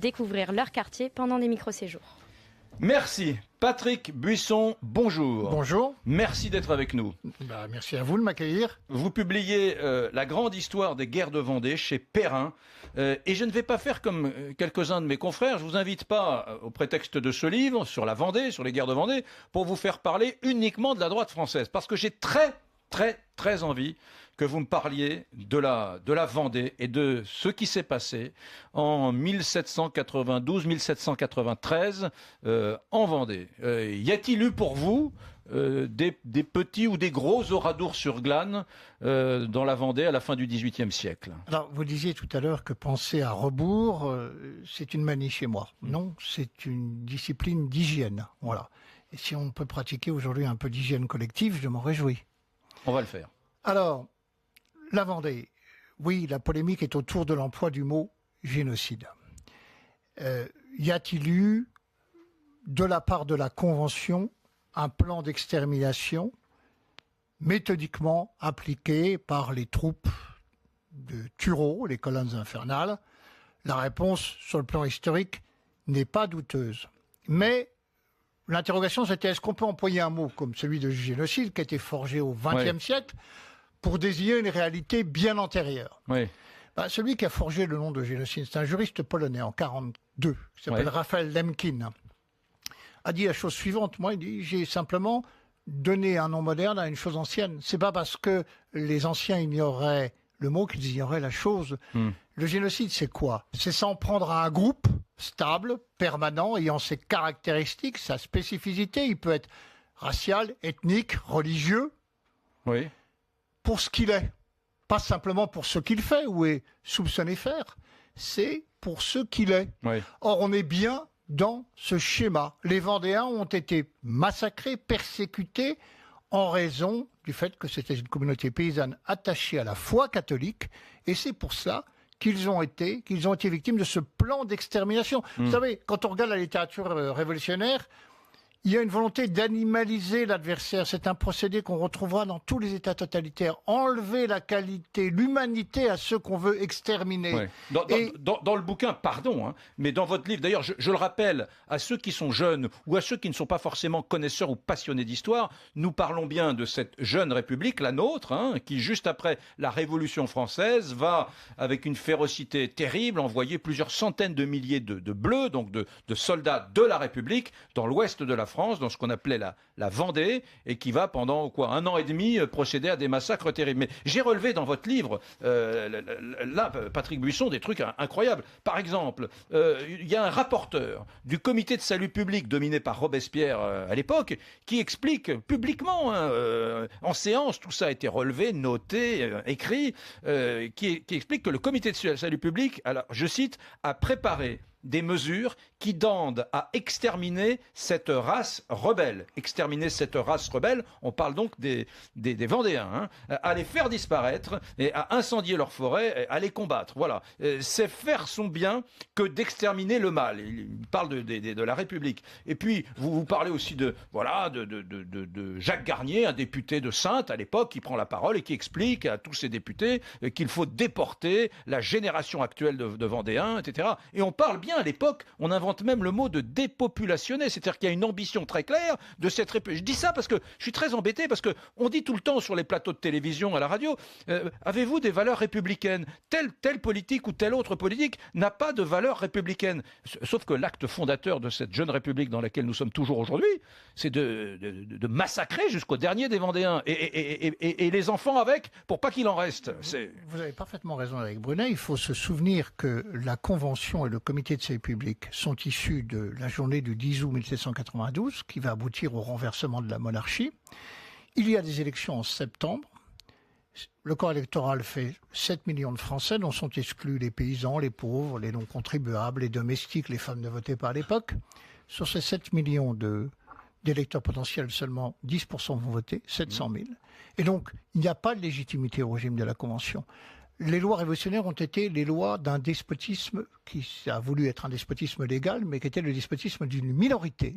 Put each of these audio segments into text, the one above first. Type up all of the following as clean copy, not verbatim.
découvrir leur quartier pendant des micro-séjours. Merci. Patrick Buisson, bonjour. Bonjour. Merci d'être avec nous. Merci à vous de m'accueillir. Vous publiez La grande histoire des guerres de Vendée chez Perrin. Et je ne vais pas faire comme quelques-uns de mes confrères. Je ne vous invite pas, au prétexte de ce livre, sur la Vendée, sur les guerres de Vendée, pour vous faire parler uniquement de la droite française. Parce que j'ai très envie que vous me parliez de la Vendée et de ce qui s'est passé en 1792-1793 en Vendée. Y a-t-il eu pour vous des petits ou des gros oradours sur glane dans la Vendée à la fin du XVIIIe siècle? Alors, vous disiez tout à l'heure que penser à rebours, c'est une manie chez moi. Non, c'est une discipline d'hygiène. Voilà. Et si on peut pratiquer aujourd'hui un peu d'hygiène collective, je m'en réjouis. On va le faire. Alors, la Vendée, oui, la polémique est autour de l'emploi du mot génocide. Y a-t-il eu, de la part de la Convention, un plan d'extermination méthodiquement appliqué par les troupes de Turreau, les colonnes infernales? La réponse, sur le plan historique, n'est pas douteuse. Mais l'interrogation, c'était est-ce qu'on peut employer un mot comme celui de génocide qui a été forgé au XXe siècle pour désigner une réalité bien antérieure? Oui. Celui qui a forgé le nom de génocide, c'est un juriste polonais en 1942, qui s'appelle Raphaël Lemkin, a dit la chose suivante. Moi, il dit, j'ai simplement donné un nom moderne à une chose ancienne. C'est pas parce que les anciens ignoraient le mot qu'ils ignoraient la chose. Le génocide, c'est quoi? C'est s'en prendre à un groupe stable, permanent, ayant ses caractéristiques, sa spécificité. Il peut être racial, ethnique, religieux. Oui. Pour ce qu'il est. Pas simplement pour ce qu'il fait ou est soupçonné faire. C'est pour ce qu'il est. Oui. Or, on est bien dans ce schéma. Les Vendéens ont été massacrés, persécutés en raison du fait que c'était une communauté paysanne attachée à la foi catholique, et c'est pour cela qu'ils ont été victimes de ce plan d'extermination. Vous savez, quand on regarde la littérature révolutionnaire, il y a une volonté d'animaliser l'adversaire. C'est un procédé qu'on retrouvera dans tous les États totalitaires. Enlever la qualité, l'humanité à ceux qu'on veut exterminer. Ouais. Dans le bouquin, pardon, hein, mais dans votre livre, d'ailleurs, je le rappelle à ceux qui sont jeunes ou à ceux qui ne sont pas forcément connaisseurs ou passionnés d'histoire, nous parlons bien de cette jeune République, la nôtre, hein, qui juste après la Révolution française va, avec une férocité terrible, envoyer plusieurs centaines de milliers de bleus, donc de soldats de la République, dans l'ouest de la France, dans ce qu'on appelait la Vendée, et qui va pendant un an et demi procéder à des massacres terribles. Mais j'ai relevé dans votre livre, là, Patrick Buisson, des trucs incroyables. Par exemple, il y a un rapporteur du comité de salut public dominé par Robespierre à l'époque, qui explique publiquement, en séance, tout ça a été relevé, noté, écrit, qui explique que le comité de salut public, alors, je cite, a préparé des mesures qui tendent à exterminer cette race rebelle. Exterminer cette race rebelle, on parle donc des Vendéens, hein, à les faire disparaître et à incendier leurs forêts, à les combattre. Voilà. C'est faire son bien que d'exterminer le mal. Il parle de la République. Et puis, vous parlez aussi de Jacques Garnier, un député de Saintes à l'époque, qui prend la parole et qui explique à tous ces députés qu'il faut déporter la génération actuelle de Vendéens, etc. Et on parle bien à l'époque, on invente même le mot de dépopulationner, c'est-à-dire qu'il y a une ambition très claire de cette République. Je dis ça parce que je suis très embêté, parce que on dit tout le temps sur les plateaux de télévision, à la radio, avez-vous des valeurs républicaines? Telle politique ou telle autre politique n'a pas de valeurs républicaines. Sauf que l'acte fondateur de cette jeune République dans laquelle nous sommes toujours aujourd'hui, c'est de massacrer jusqu'au dernier des Vendéens et les enfants avec, pour pas qu'il en reste. Vous avez parfaitement raison avec Brunet. Il faut se souvenir que la Convention et le Comité de salut public sont issus de la journée du 10 août 1792, qui va aboutir au renversement de la monarchie. Il y a des élections en septembre. Le corps électoral fait 7 millions de Français, dont sont exclus les paysans, les pauvres, les non-contribuables, les domestiques, les femmes ne votaient pas à l'époque. Sur ces 7 millions d'électeurs potentiels, seulement 10% vont voter, 700 000. Et donc, il n'y a pas de légitimité au régime de la Convention. Les lois révolutionnaires ont été les lois d'un despotisme qui a voulu être un despotisme légal, mais qui était le despotisme d'une minorité,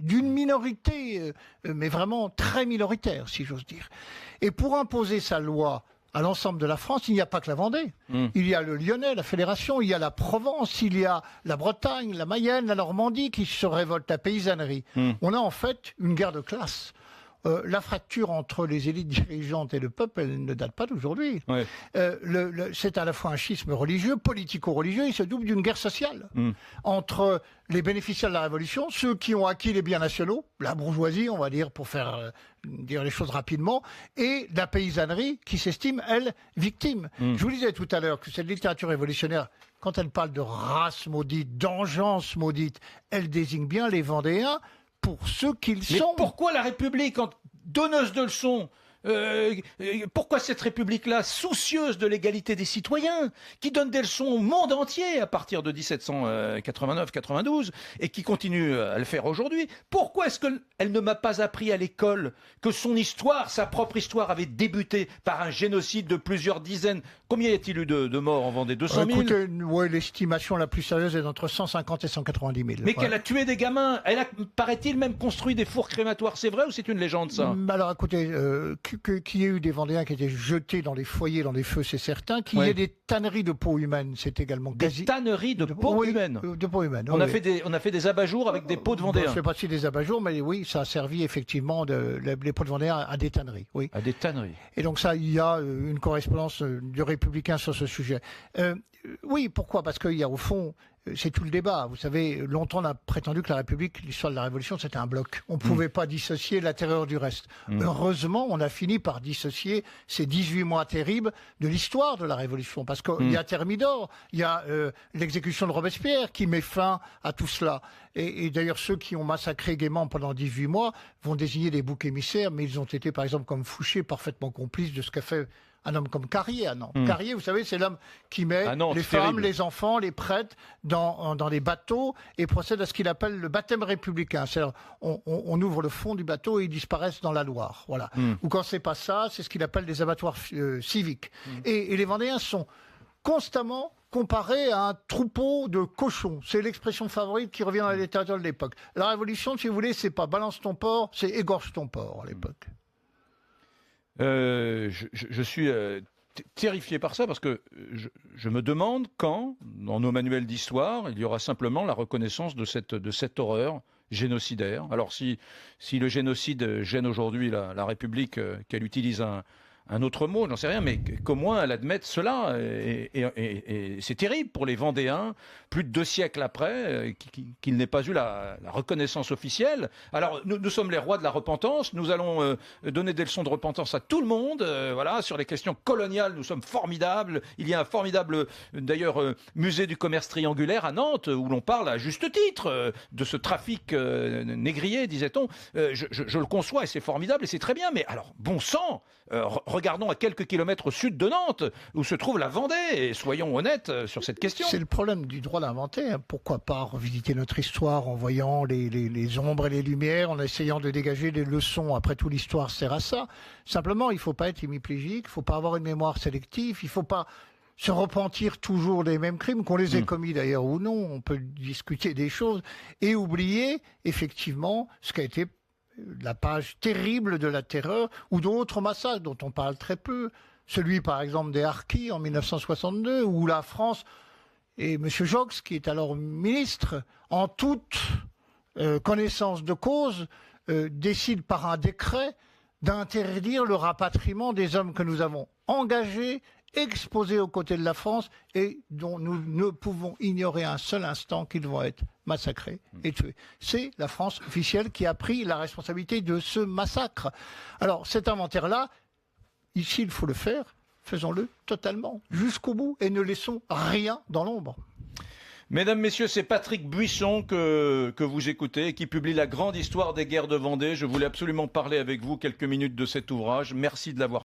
mais vraiment très minoritaire, si j'ose dire. Et pour imposer sa loi à l'ensemble de la France, il n'y a pas que la Vendée. Il y a le Lyonnais, la Fédération, il y a la Provence, il y a la Bretagne, la Mayenne, la Normandie qui se révoltent, la paysannerie. On a en fait une guerre de classe. La fracture entre les élites dirigeantes et le peuple, elle ne date pas d'aujourd'hui. Ouais. C'est à la fois un schisme religieux, politico-religieux, il se double d'une guerre sociale entre les bénéficiaires de la Révolution, ceux qui ont acquis les biens nationaux, la bourgeoisie, on va dire, pour faire dire les choses rapidement, et la paysannerie qui s'estime, elle, victime. Je vous disais tout à l'heure que cette littérature révolutionnaire, quand elle parle de race maudite, d'engeance maudite, elle désigne bien les Vendéens pour ceux qu'ils sont. Mais pourquoi la République, donneuse de leçons, pourquoi cette République-là, soucieuse de l'égalité des citoyens, qui donne des leçons au monde entier à partir de 1789-92 et qui continue à le faire aujourd'hui, pourquoi est-ce qu'elle ne m'a pas appris à l'école que son histoire, sa propre histoire, avait débuté par un génocide de plusieurs dizaines? Combien y a-t-il eu de morts en Vendée? 200 000? Écoutez, ouais, l'estimation la plus sérieuse est d'entre 150 et 190 000. Mais qu'elle a tué des gamins. Elle a, paraît-il, même construit des fours crématoires. C'est vrai ou c'est une légende, ça? Alors écoutez, qu'il y ait eu des Vendéens qui étaient jetés dans les foyers, dans les feux, c'est certain. Qu'il y ait des tanneries de peau humaine, c'est également quasi... Des tanneries de peau humaine? De peau humaine, on a fait des abat-jours avec des peaux de Vendéens. Je ne sais pas si des abat-jours, mais oui, ça a servi effectivement les peaux de Vendéens à des tanneries. Oui. À des tanneries. Et donc ça, il y a une correspondance du Républicain sur ce sujet. Oui, pourquoi? Parce qu'il y a au fond... C'est tout le débat. Vous savez, longtemps on a prétendu que la République, l'histoire de la Révolution, c'était un bloc. On ne pouvait pas dissocier la terreur du reste. Heureusement, on a fini par dissocier ces 18 mois terribles de l'histoire de la Révolution. Parce qu'il y a Thermidor, il y a l'exécution de Robespierre qui met fin à tout cela. Et d'ailleurs, ceux qui ont massacré gaiement pendant 18 mois vont désigner des boucs émissaires, mais ils ont été, par exemple, comme Fouché, parfaitement complices de ce qu'a fait un homme comme Carrier à Nantes. Carrier, vous savez, c'est l'homme qui met les femmes, les enfants, les prêtres dans des bateaux et procède à ce qu'il appelle le baptême républicain. C'est-à-dire, on ouvre le fond du bateau et ils disparaissent dans la Loire. Voilà. Ou quand c'est pas ça, c'est ce qu'il appelle des abattoirs civiques. Et les Vendéens sont constamment comparés à un troupeau de cochons. C'est l'expression favorite qui revient dans la littérature de l'époque. La Révolution, si vous voulez, c'est pas balance ton porc, c'est égorge ton porc à l'époque. Je suis terrifié par ça parce que je me demande quand, dans nos manuels d'histoire, il y aura simplement la reconnaissance de cette horreur génocidaire. Alors si le génocide gêne aujourd'hui la République, qu'elle utilise un autre mot, j'en sais rien, mais qu'au moins elle admette cela. Et c'est terrible pour les Vendéens, plus de 2 siècles après, qu'il n'ait pas eu la reconnaissance officielle. Alors, nous sommes les rois de la repentance, nous allons donner des leçons de repentance à tout le monde. Voilà, sur les questions coloniales, nous sommes formidables. Il y a un formidable, d'ailleurs, musée du commerce triangulaire à Nantes, où l'on parle à juste titre de ce trafic négrier, disait-on. Je le conçois et c'est formidable et c'est très bien, mais alors, bon sang, regardons à quelques kilomètres au sud de Nantes, où se trouve la Vendée, et soyons honnêtes sur cette question. C'est le problème du droit d'inventer. Pourquoi pas revisiter notre histoire en voyant les ombres et les lumières, en essayant de dégager des leçons. Après tout, l'histoire sert à ça. Simplement, il ne faut pas être hémiplégique, il ne faut pas avoir une mémoire sélective, il ne faut pas se repentir toujours des mêmes crimes, qu'on les ait commis d'ailleurs ou non. On peut discuter des choses et oublier effectivement ce qu'a été la page terrible de la terreur ou d'autres massacres dont on parle très peu. Celui, par exemple, des Harkis en 1962, où la France et M. Joxe, qui est alors ministre, en toute connaissance de cause, décide par un décret d'interdire le rapatriement des hommes que nous avons engagés, exposés aux côtés de la France et dont nous ne pouvons ignorer un seul instant qu'ils vont être massacrés et tués. C'est la France officielle qui a pris la responsabilité de ce massacre. Alors cet inventaire-là, ici il faut le faire, faisons-le totalement, jusqu'au bout, et ne laissons rien dans l'ombre. Mesdames, Messieurs, c'est Patrick Buisson que vous écoutez, qui publie La grande histoire des guerres de Vendée. Je voulais absolument parler avec vous quelques minutes de cet ouvrage. Merci de l'avoir